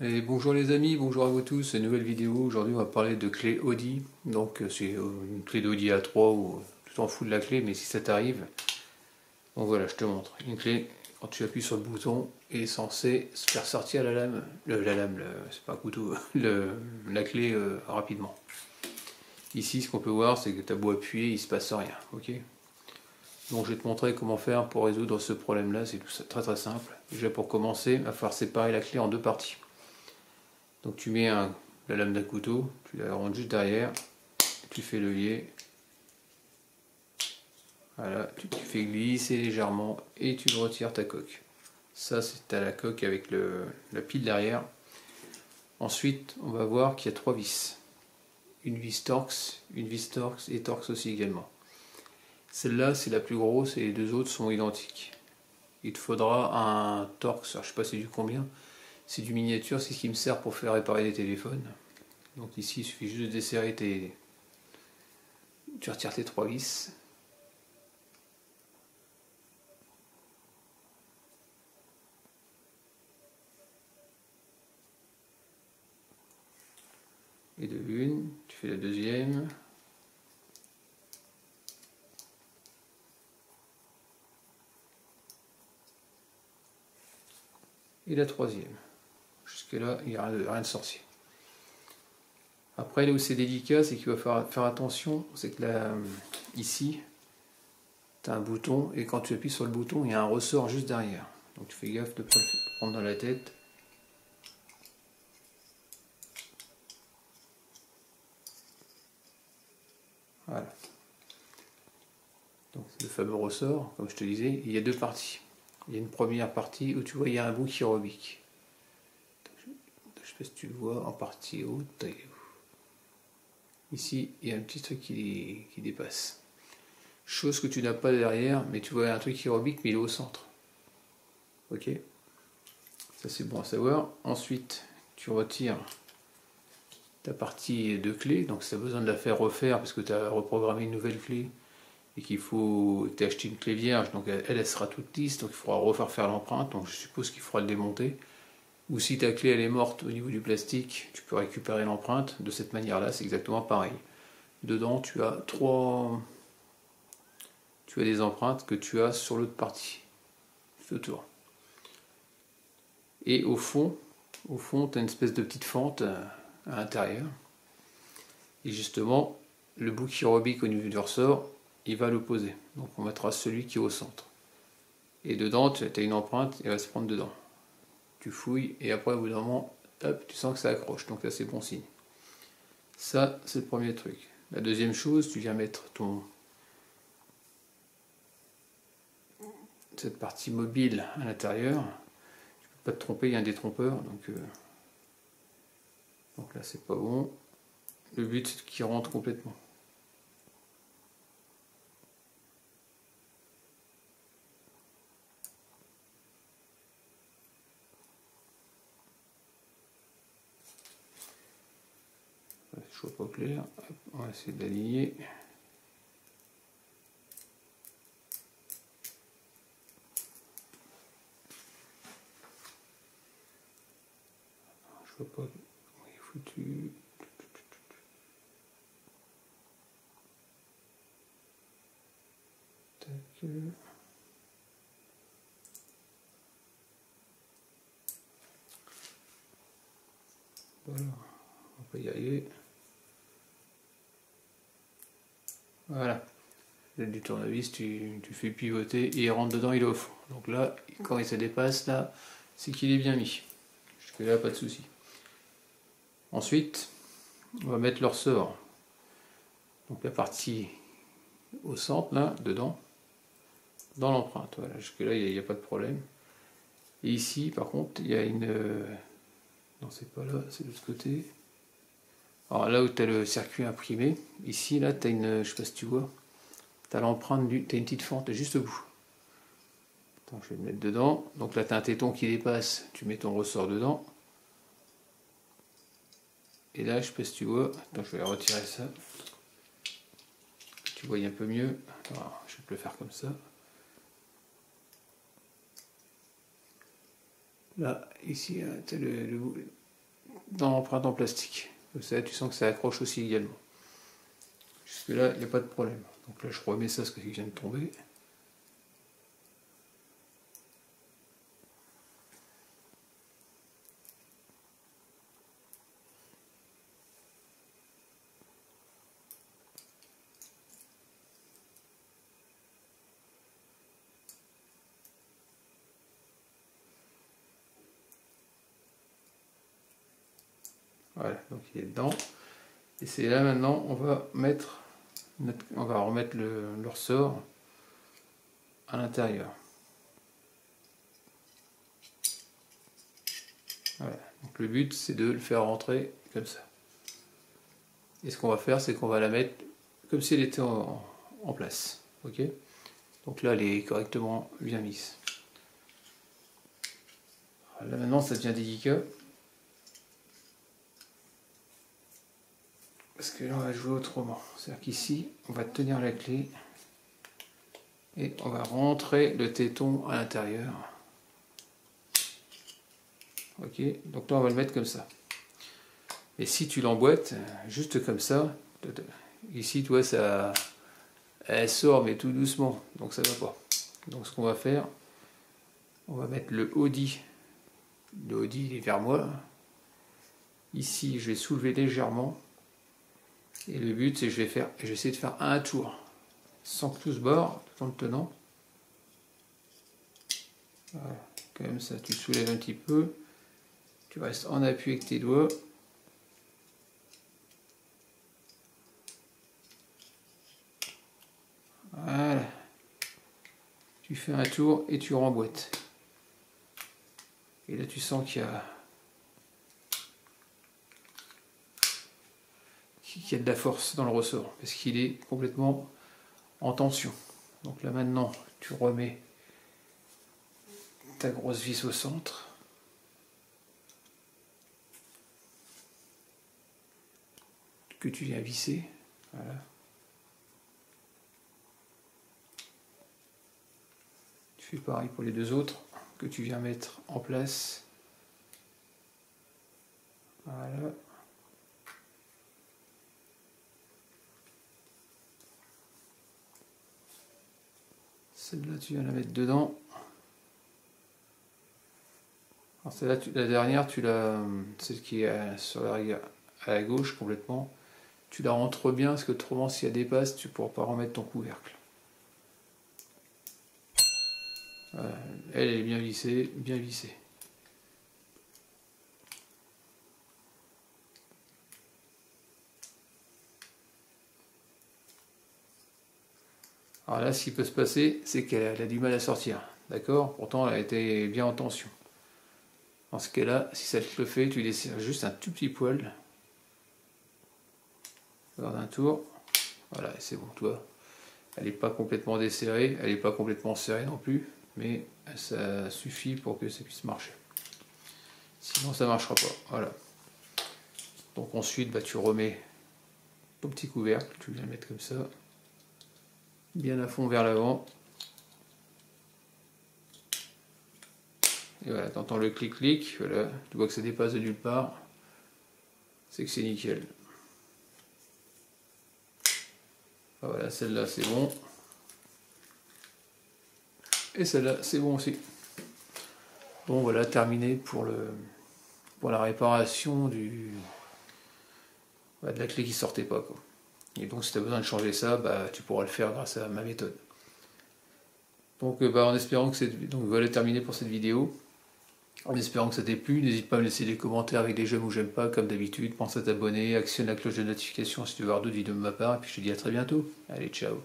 Et bonjour les amis, bonjour à vous tous, une nouvelle vidéo. Aujourd'hui on va parler de clé Audi. Donc c'est une clé d'Audi A3 ou tu t'en fous de la clé, mais si ça t'arrive, donc voilà, je te montre. Une clé, quand tu appuies sur le bouton, est censé se faire sortir la lame, c'est pas un couteau, la clé rapidement. Ici ce qu'on peut voir c'est que tu as beau appuyer, il se passe rien, ok. Donc je vais te montrer comment faire pour résoudre ce problème là, c'est très très simple. Déjà pour commencer, il va falloir séparer la clé en deux parties. Donc tu mets la lame d'un couteau, tu la rentres juste derrière, tu fais levier, voilà, tu fais glisser légèrement et tu retires ta coque. Ça c'est à la coque avec la pile derrière. Ensuite on va voir qu'il y a trois vis. Une vis Torx et Torx aussi également. Celle-là c'est la plus grosse et les deux autres sont identiques. Il te faudra un Torx, alors je sais pas c'est du combien, c'est du miniature, c'est ce qui me sert pour faire réparer des téléphones. Donc ici il suffit juste de desserrer tu retires tes trois vis. Et de une, tu fais la deuxième. Et la troisième. Jusque là, il n'y a rien de sorcier. Après, là où c'est délicat, c'est qu'il va falloir faire attention. C'est que là, ici, tu as un bouton, et quand tu appuies sur le bouton, il y a un ressort juste derrière. Donc tu fais gaffe de ne pas le prendre dans la tête. Voilà. Donc le fameux ressort, comme je te disais, il y a deux parties. Il y a une première partie où tu vois, il y a un bout qui rebique. Je ne sais pas si tu le vois en partie haute. Ici, il y a un petit truc qui dépasse. Chose que tu n'as pas derrière, mais tu vois un truc qui rebique, mais il est au centre. Ok, ça c'est bon à savoir. Ensuite, tu retires ta partie de clé. Donc si tu as besoin de la faire refaire parce que tu as reprogrammé une nouvelle clé et qu'il faut t'acheter une clé vierge, donc elle sera toute lisse, donc il faudra refaire l'empreinte. Donc je suppose qu'il faudra le démonter. Ou si ta clé elle est morte au niveau du plastique, tu peux récupérer l'empreinte de cette manière-là, c'est exactement pareil. Dedans, tu as des empreintes que tu as sur l'autre partie, tout autour. Et au fond, tu as une espèce de petite fente à l'intérieur. Et justement, le bout qui rebique au niveau du ressort, il va l'opposer. Donc on mettra celui qui est au centre. Et dedans, tu as une empreinte, elle va se prendre dedans. Tu fouilles et après, au bout d'un moment, hop, tu sens que ça accroche. Donc là, c'est bon signe. Ça, c'est le premier truc. La deuxième chose, tu viens mettre cette partie mobile à l'intérieur. Tu peux pas te tromper, il y a un détrompeur. Donc là, c'est pas bon. Le but, c'est qu'il rentre complètement. Je vois pas clair. On va essayer d'aligner. Je vois pas où il est foutu. Tac. Voilà, on peut y arriver. Voilà. Du tournevis, tu fais pivoter et il rentre dedans, il est au fond. Donc là, quand il se dépasse, là, c'est qu'il est bien mis. Jusque là, pas de souci. Ensuite, on va mettre le ressort. Donc la partie au centre, là, dedans, dans l'empreinte. Voilà, jusque là, il n'y a pas de problème. Et ici, par contre, il y a une... Non, c'est pas là, c'est de l'autre côté. Alors là où tu as le circuit imprimé, ici, là, tu as une... Je sais pas si tu vois. Tu as l'empreinte, tu as une petite fente juste au bout. Attends, je vais le mettre dedans. Donc là, tu as un téton qui dépasse, tu mets ton ressort dedans. Et là, je sais pas si tu vois. Attends, je vais retirer ça. Tu vois un peu mieux. Alors, je vais te le faire comme ça. Là, ici, tu as dans l'empreinte en plastique. Comme ça, tu sens que ça accroche aussi également. Jusque là, il n'y a pas de problème. Donc là, je remets ça, ce qui vient de tomber. Voilà, donc il est dedans. Et c'est là maintenant, on va remettre le ressort à l'intérieur. Voilà, donc le but c'est de le faire rentrer comme ça. Et ce qu'on va faire, c'est qu'on va la mettre comme si elle était en place. Ok? Donc là, elle est correctement bien mise. Là maintenant, ça devient délicat. Parce que là, on va jouer autrement. C'est-à-dire qu'ici, on va tenir la clé et on va rentrer le téton à l'intérieur. Ok, donc là, on va le mettre comme ça. Et si tu l'emboîtes, juste comme ça, ici, tu vois, ça, elle sort, mais tout doucement, donc ça va pas. Donc ce qu'on va faire, on va mettre le Audi. Le Audi, il est vers moi. Ici, je vais soulever légèrement. Et le but, c'est que je vais essayer de faire un tour sans que tout se barre, tout en le tenant. Voilà, comme ça, tu soulèves un petit peu. Tu restes en appui avec tes doigts. Voilà. Tu fais un tour et tu remboîtes. Et là, tu sens qu'il y a de la force dans le ressort, parce qu'il est complètement en tension. Donc là maintenant, tu remets ta grosse vis au centre. Que tu viens visser. Voilà. Tu fais pareil pour les deux autres, que tu viens mettre en place. Voilà. Celle-là, tu viens la mettre dedans. Alors celle-là, la dernière, celle qui est sur à la gauche complètement, tu la rentres bien, parce que autrement, si elle dépasse, tu ne pourras pas remettre ton couvercle. Voilà. Elle est bien vissée, bien vissée. Alors là, ce qui peut se passer, c'est qu'elle a du mal à sortir. D'accord? Pourtant, elle a été bien en tension. Dans ce cas-là, si ça te le fait, tu desserres juste un tout petit poil. Regarde un tour. Voilà, c'est bon, toi. Elle n'est pas complètement desserrée, elle n'est pas complètement serrée non plus, mais ça suffit pour que ça puisse marcher. Sinon, ça ne marchera pas. Voilà. Donc ensuite, bah, tu remets ton petit couvercle, tu viens le mettre comme ça. Bien à fond vers l'avant. Et voilà, tu entends le clic-clic, voilà, tu vois que ça dépasse de nulle part. C'est que c'est nickel. Voilà, celle-là c'est bon. Et celle-là c'est bon aussi. Bon voilà, terminé pour la réparation de la clé qui sortait pas, quoi. Et donc si tu as besoin de changer ça, bah, tu pourras le faire grâce à ma méthode. Donc en espérant que voilà, terminé pour cette vidéo. En espérant que ça t'ait plu, n'hésite pas à me laisser des commentaires avec des j'aime ou j'aime pas, comme d'habitude. Pense à t'abonner, actionne la cloche de notification si tu veux voir d'autres vidéos de ma part, et puis je te dis à très bientôt. Allez, ciao.